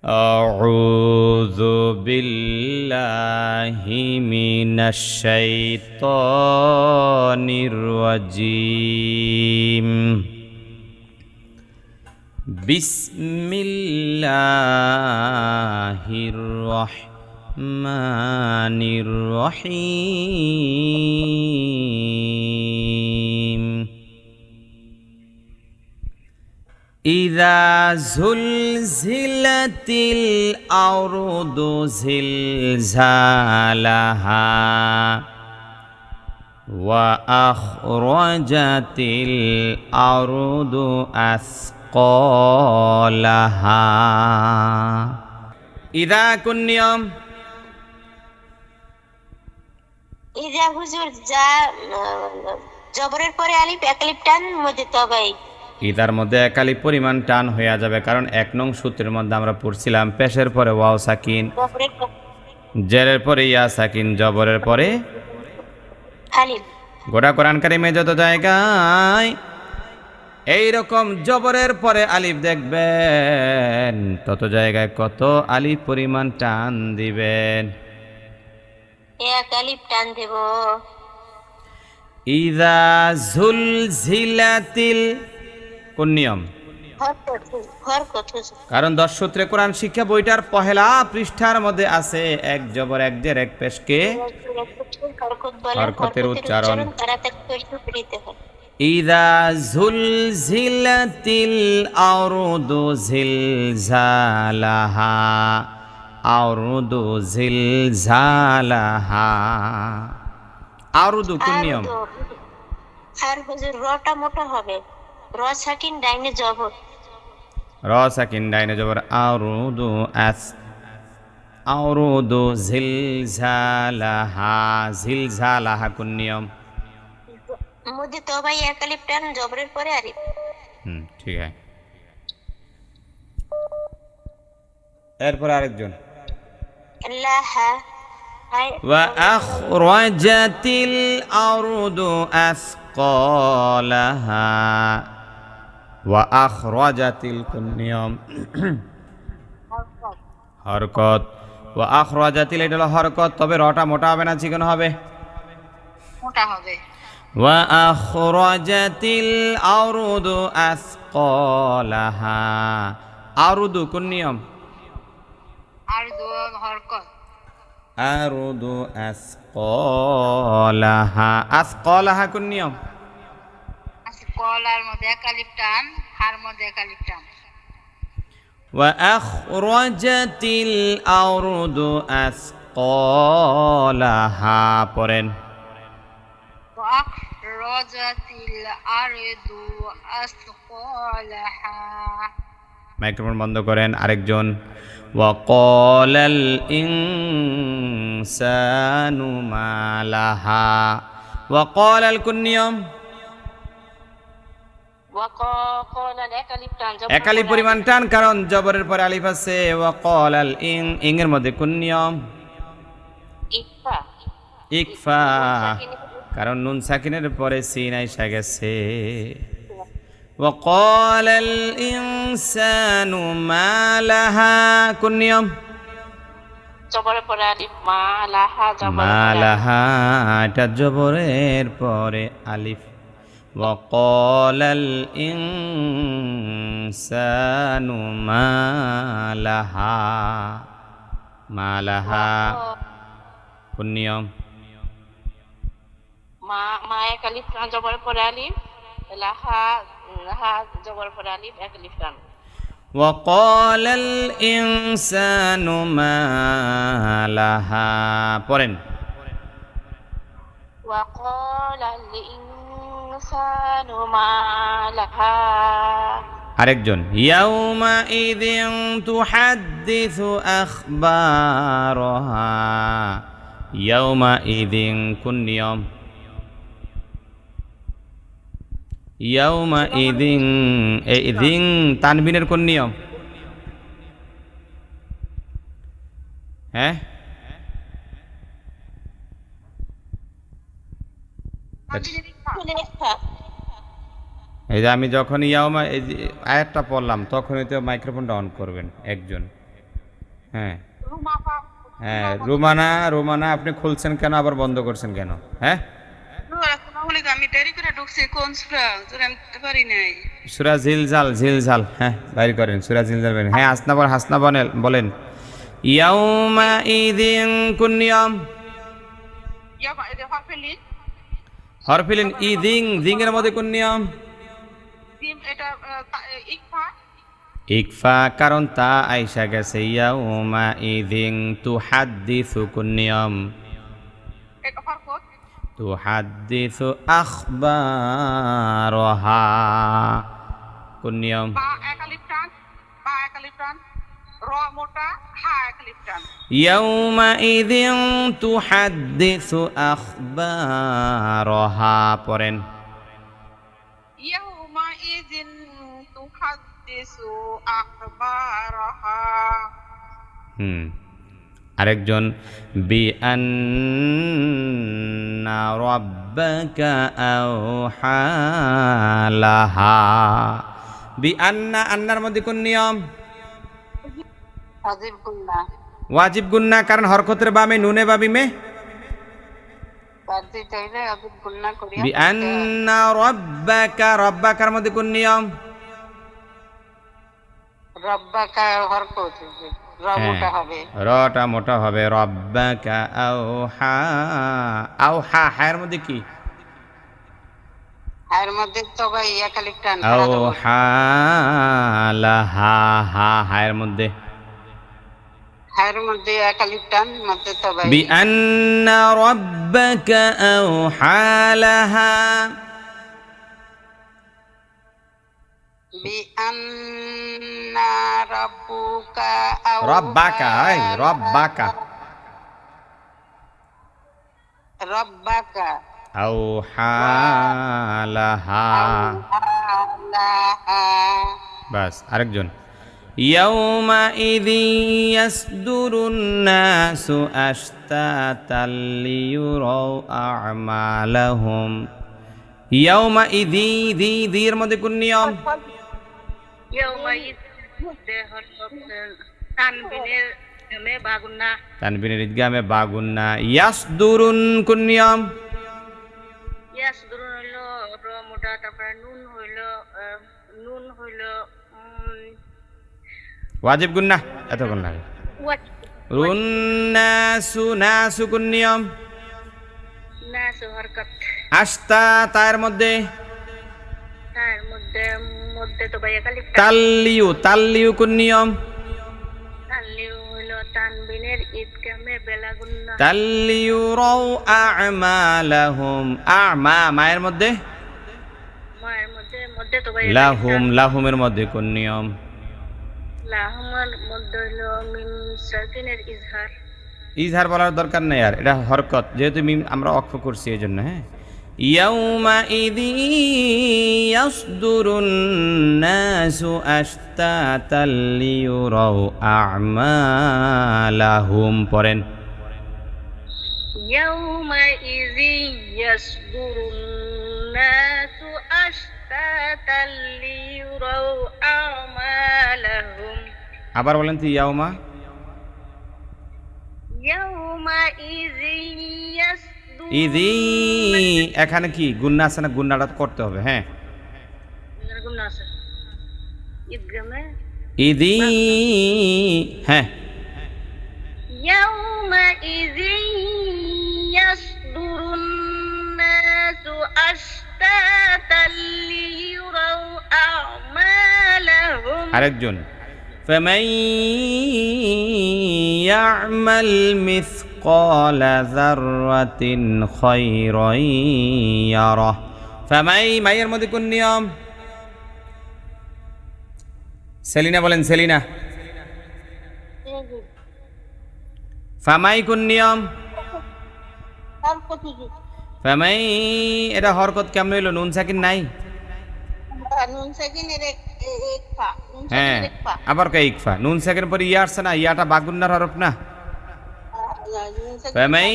أعوذ بالله من الشيطان الرجيم بسم الله الرحمن الرحيم إذا زلزلت الأرض زلزالها وأخرجت الأرض أثقالها إذا كنيم ইজা হুজুর যা জবরের পরে আলিফ একালিফ টান মধ্যে তবাই ইদার মধ্যে একালি পরিমাণ টান হয়ে যাবে, কারণ ১ নং সূত্রের মধ্যে আমরা পড়ছিলাম পেশের পরে ওয়াও সাকিন, জেরের পরে ইয়া সাকিন, জবরের পরে আলিফ। গোটা কোরআন কারিমে যত জায়গায় এইরকম জবরের পরে আলিফ দেখবেন তত জায়গায় কত আলিফ পরিমাণ টান দিবেন। এক আলিফ টান দেব। ইদা জুলজিলাতিল কোন নিয়ম? কারণ ১০ সূত্রে কোরআন শিক্ষা বইটার পহেলা পৃষ্ঠার মধ্যে আছে এক জবর এক জের এক পেশকে হরকতের উচ্চারণ। ইদা জুলজিলাতিল আরদু জিলজালাহা, আরদু জিলজালাহা। আরদু কোন নিয়ম? আর হুজুর রটা মোটা হবে, র সাকিন ডাইনে জবর, র সাকিন ডাইনে জবর, আরদু আস, আরদু জিলজালাহা, জিলজালাহা কোন নিয়ম? মধ্যে তবাই এক আলিফ টান, জবরের পরে আলিফ। ঠিক আছে। এরপর আরেকজন লাহা وأخرجت الأرض أثقالها وأخرجت الكنيوم হরকত وأخرجت এটা হলো হরকত, তবে রটা মোটা হবে না চিকন হবে? মোটা হবে। وأخرجت الأرض أثقالها, আরদু কোন নিয়ম? আরদু হরকত। আরদু আসকালাহা, আসকালাহা কোন নিয়ম? আসকালার মধ্যে এক আলিফ টান, হার মধ্যে এক আলিফ টান। ওয়া আখরাজাতিল আরদু আসকালাহা পড়েন। ওয়া আখরাজাতিল আরদু আসকালাহা। মাইক্রোফোন বন্ধ করেন। আরেকজন ওয়াকালাল ইনসানু মা লাহা, ওয়াকালাল কোন নিয়ম? ওয়াকালাল এক আলিফ টান, এক আলিফ পরিমাণ টান, কারণ জবরের পরে আলিফ আছে। ওয়াকালাল ইন, ইং এর মধ্যে কোন নিয়ম? ইকফা। ইকফা, কারণ নুন সাকিনের পরে সিন আইসা গেছে। ওয়াকালাল ইনসানু মা লাহা কোন নিয়ম? জবরের পরে আলিফ, মা লাহা জবরের মা পরে লাহা, এটা জবরের পরে আলিফ। ওয়াকালাল ইনসানু মা লাহা, মা লাহা কোন নিয়ম? মা, মা এক আলিফ টান, জবরের পরে আলিফ, লাহা, লাহা জবরের পরে আলিফ, এক আলিফ টান। وقال الإنسان ما لها পড়েন। وقال الإنسان ما لها। আরেকজন يومئذ تحدث أخبارها, يومئذ কোন নিয়ম? يومئذ, এই দিন তানবিনের কোন নিয়ম? হ্যাঁ, এই যে আমি যখন ইয়াউমা এই আয়াতটা পড়লাম তখনই তো মাইক্রোফোনটা অন করবেন একজন। হ্যাঁ রুমাফা হ্যাঁ, রুমানা। রুমানা আপনি খুলছেন কেন, আবার বন্ধ করছেন কেন? হ্যাঁ, আমি দেরি করে ঢুকছি কোন সূরা জোরে আমি দিতে পারি নাই। সূরা জিলজাল। জিলজাল, হ্যাঁ বাইর করেন, সূরা জিলজাল বের। হ্যাঁ, হাসনা বলেন। ইয়াউমা ইদিন কোন নিয়ম? ইয়াবা এদের হরফেলি হরফিলিন ইদিং, দিং এর মধ্যে কোন নিয়ম? জিম এটা ইকফা ইকফা, কারণ তা আইসা গেছে। ইয়াউমা ইদিন তুহাদ্দিসু কোন নিয়ম? এটা হরকত তুহাদ্দিসু আখবারহা কোন নিয়ম? বা এক আলিফ টান বা এক আলিফ টান র মোটা হা এক আলিফ টান ইয়াউমাইযিন তুহাদ্দিসু আখবারহা পড়েন। ইয়াউমা ইযিন তুহাদ্দিসু আখবারহা আরেকজন বিআন্না রাব্বাকা আওহা লাহা। বিআন্না, আন্নার মধ্যে কোন নিয়ম? আজিব গুন্না ওয়াজিব গুন্না, কারণ হরকতের বামে নুনে বা বিমে। বাদ দিতে হইলে আজিব গুন্না করিয়া বিআন্না রাব্বাকা, রব্বাকার মধ্যে কোন নিয়ম? রব্বাকা হরকত রমটা হবে রটা মোটা হবে। রব্বাকা আওহা। আওহা, হায়ের মধ্যে কি? এর মধ্যে তো ভাই এক আলিফ টান আওহা লাহা, হা হায়ের মধ্যে। এর মধ্যে এক আলিফ টান মধ্যে তো ভাই বিআন্না রাব্বাকা আওহা লাহা। বিআন্না রাব্বুকা আও রব্বাকা, রব্বাকা রব্বাকা আওহা লাহা। আলাহা বাস, আরেকজন। ইয়াউমাইযি ইয়াসদুরুন নাসু আশতাতাল লিয়ুরাউ আ'মালাহুম। ইয়াউমাইযি, দি দির মধ্যে কোন নিয়ম? তানবিনের ইদগামে বাগুন্না। ইয়াসদুরুন কোন নিয়ম? ওয়াজিব গুন্না, এতক্ষণ লাগে। রুন নাসু, নাসু কোন নিয়ম? আস্তা, তার মধ্যে তাল্লিউ, তাল্লিউ কোন নিয়ম? তাল্লিউ রাউ আ'মালাহুম। আ'মা, মায়ের মধ্যে লাহুম, লাহুমের মধ্যে কোন নিয়ম? ইজহার বলার দরকার নেই আর, এটা হরকত, যেহেতু মিম আমরা অক্ষ করছি এই জন্য। হ্যাঁ, ইয়াউমাইযি ইয়াসদুরুন নাসু আশতাতাল লিয়ুরাউ আ'মালাহুম পড়েন। ইয়াউমাইযি ইয়াসদুরুন নাসু আশতাতাল লিয়ুরাউ আমালাহুম। আবার বলেন তো, ইয়াউমা। ইয়াউমাইযি ইয়াসদুরুন, ইদি, এখানে কি গুন্না আছে না? গুন্নাটা করতে হবে। হ্যাঁ, গুন্না আছে ইদগামে। ইদি, হ্যাঁ। ইয়াউমাইযি ইয়াসদুরুন নাসু আশতাতাল লিয়ুরাউ আমালাহুম। আরেকজন। فمن يعمل مثقال ذرة خيرا يره। فمن، মাইয়ের মধ্যে কোন নিয়ম? সেলিনা বলেন, সেলিনা। ফামাই কোন নিয়ম? ফামাই, এটা হরকত কেমন হইল? নুন সাকিন নাই। নুন সাকিনের ইকফা, নুন হ্যাঁ, সাকিনের ইকফা আবার কে ইকফা? নুন সাকিন পরে ইয়া আসছে না, ইয়াটা বাগুন্নার হরফ না। নুন সাকিন ফামাই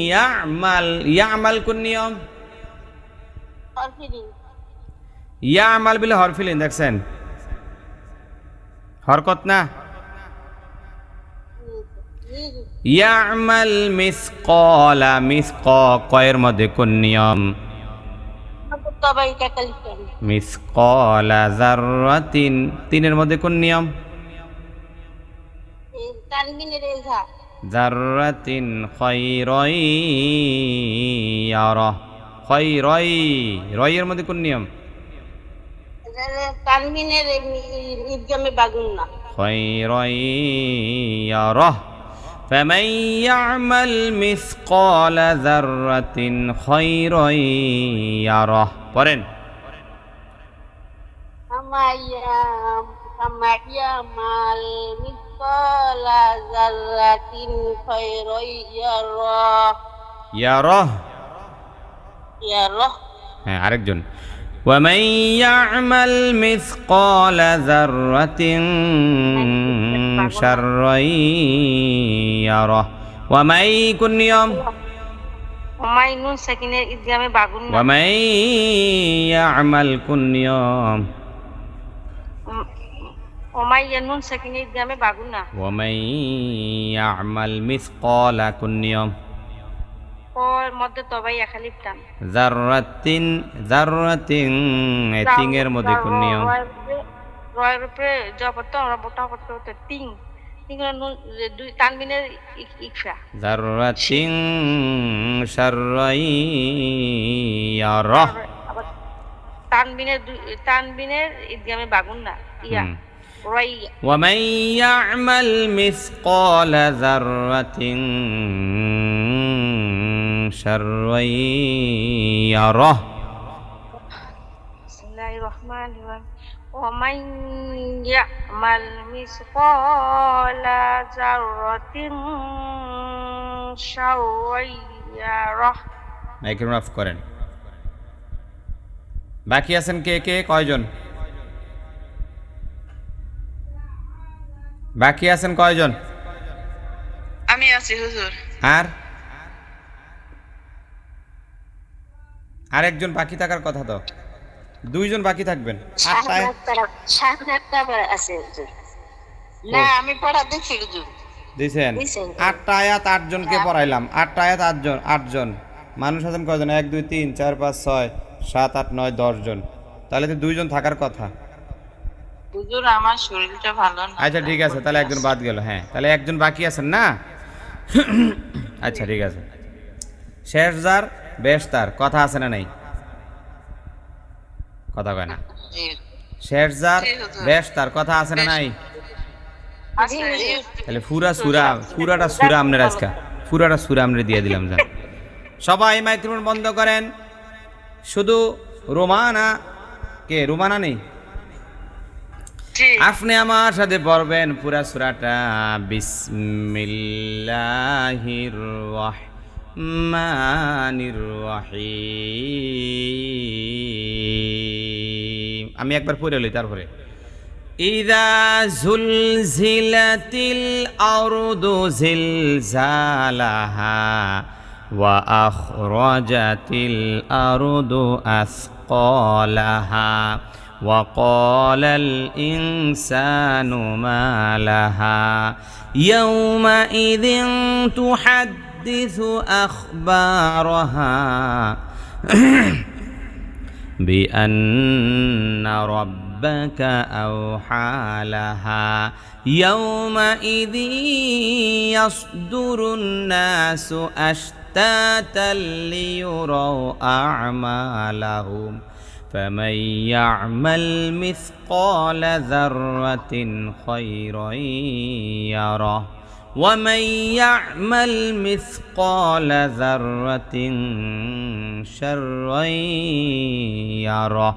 ইয়ামাল, ইয়ামাল কোন নিয়ম? হরফিরিন ইয়ামাল বিলে হরফিলিন, দেখছেন হরকত না। ইয়ামাল মিসকালা কয়ের মধ্যে কোন নিয়ম? তবে এটা কালিফ টান মিসকালা যাররাতিন তিনের মধ্যে কোন নিয়ম? তানবিনের এজা যাররাতিন খায়রাই ইয়ারা রয়ের মধ্যে কোন নিয়ম? তানবিনের ইদগামে বাগুন না খায়রাই ইয়ারা فمن يعمل مثقال ذرة خيرا يره পড়েন আমায়ামাল মিসকালা যাররাতিন খায়রাই ইয়ারাহ ইয়ারা হ্যাঁ আরেকজন ومن يعمل مثقال ذرة شرا يره ومن কোন নিয়ম? ওমাই নুন সাকিনের ইদগামে বাগুন না ومن يعمل কোন নিয়ম? ওমাই নুন সাকিনের ইদগামে বাগুন না ومن يعمل مثقال কোন নিয়ম? ওর মধ্যে তবাই একালিফ টান জাররাতিন তিনের মধ্যে কোন নিয়ম? রয়ের উপরে জবর তো আমরা মোটা করতে করতে তিন তিনগুলো নুন দুই তানবিনের ইকফা জাররাতিন শাররাই ইয়ারা আবার তানবিনের ইদগামে বাগুন না ইয়া রাইয়া ومن يعمل مثقال ذرة شرا يره বিসমিল্লাহির রহমানির রহিম ওমান ইয়ামাল মিসকালা যাররাতিন শাররাই ইয়ারাহ মাইক্রোফোন অফ করেন। বাকি আছেন কে কে কয়জন? বাকি আছেন কয়জন? আমি আছি হুজুর। আর আরেকজন বাকি থাকার কথা তো, দুইজন বাকি থাকবেন। আটটায় আছে না আমি পড়া দেখি হুজুর দিছেন দিছেন। 8টা আয়াত 8 জনকে পড়াইলাম। 8টা আয়াত 8 জন মানুষ আছেন কয়জন? 1 2 3 4 5 6 7 8 9 10 জন। তাহলে তো দুইজন থাকার কথা। হুজুর আমার শরীরটা ভালো না। আচ্ছা ঠিক আছে, তাহলে একজন বাদ গেল। হ্যাঁ তাহলে একজন বাকি আছেন না? আচ্ছা ঠিক আছে। শেষজার বেশতার কথা আছে না নাই? কথা কয় না। জি শেষজার জি হুজুর। বেশতার কথা আছে না নাই? আছে তাহলে পুরাটা সুরা আমনের আজকে পুরাটা সুরা আমরে দিয়ে দিলাম। যা সবাই মাইক্রোফোন বন্ধ করেন। শুধু রোমানা কে? রোমানা নেই? জি আপনি আমার সাথে পড়বেন পুরা সূরাটা। বিসমিল্লাহির রহমানির রহিম। আমি একবার পড়ে লই তারপরে। ইযা জুলজিলাতিল আরদু জিলজালাহা ওয়া আখরাজাতিল আরদু আসকালাহা وقال الإنسان ما لها يومئذ تحدث أخبارها بأن ربك أوحى لها يومئذ يصدر الناس أشتاتا ليروا أعمالهم فمن يعمل مثقال ذرة خيرا يره ومن يعمل مثقال ذرة شرا يره